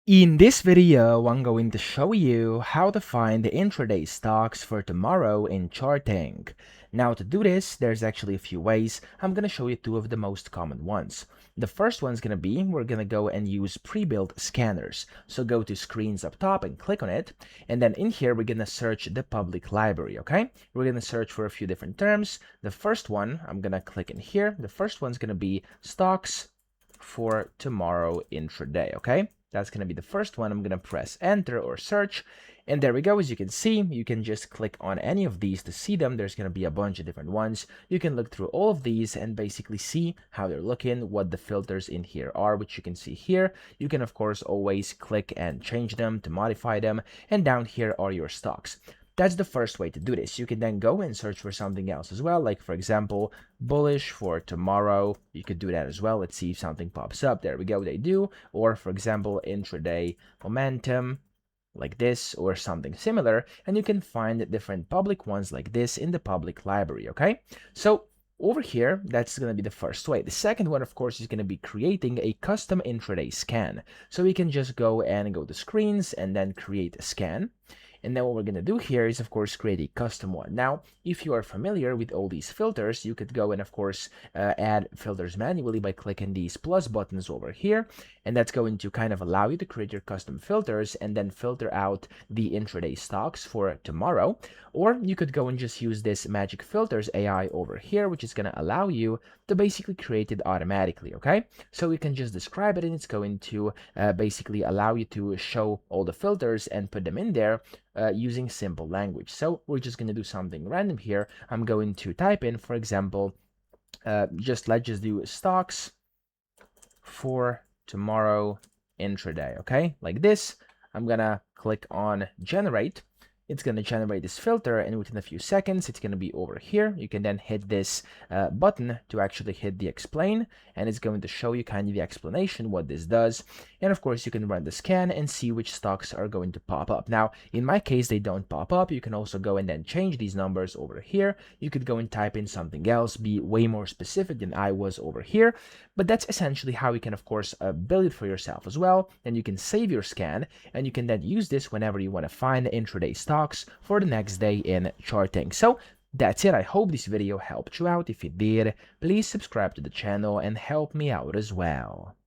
In this video, I'm going to show you how to find the intraday stocks for tomorrow in Chartink. Now to do this, there's actually a few ways. I'm going to show you two of the most common ones. The first one's going to be, we're going to go and use pre-built scanners. So go to screens up top and click on it. And then in here, we're going to search the public library, okay? We're going to search for a few different terms. The first one, I'm going to click in here. The first one's going to be stocks for tomorrow intraday, okay? That's going to be the first one. I'm going to press enter or search. And there we go. As you can see, you can just click on any of these to see them. There's going to be a bunch of different ones. You can look through all of these and basically see how they're looking, what the filters in here are, which you can see here. You can, of course, always click and change them to modify them. And down here are your stocks. That's the first way to do this. You can then go and search for something else as well, like for example, bullish for tomorrow. You could do that as well. Let's see if something pops up. There we go, they do. Or for example, intraday momentum, like this, or something similar. And you can find different public ones like this in the public library, okay? So over here, that's going to be the first way. The second one, of course, is going to be creating a custom intraday scan. So we can just go and go to screens and then create a scan. And then what we're going to do here is, of course, create a custom one. Now, if you are familiar with all these filters, you could go and, of course, add filters manually by clicking these plus buttons over here. And that's going to kind of allow you to create your custom filters and then filter out the intraday stocks for tomorrow. Or you could go and just use this Magic Filters AI over here, which is going to allow you to basically create it automatically, okay? So you can just describe it and it's going to basically allow you to show all the filters and put them in there using simple language. So we're just going to do something random here. I'm going to type in, for example, let's just do stocks for tomorrow intraday, okay? Like this. I'm going to click on generate. It's going to generate this filter, and within a few seconds, it's going to be over here. You can then hit this button to actually hit the explain, and it's going to show you kind of the explanation, what this does. And of course, you can run the scan and see which stocks are going to pop up. Now, in my case, they don't pop up. You can also go and then change these numbers over here. You could go and type in something else, be way more specific than I was over here. But that's essentially how you can, of course, build it for yourself as well. And you can save your scan, and you can then use this whenever you want to find the intraday stocks for the next day in Chartink. So that's it. I hope this video helped you out. If it did, please subscribe to the channel and help me out as well.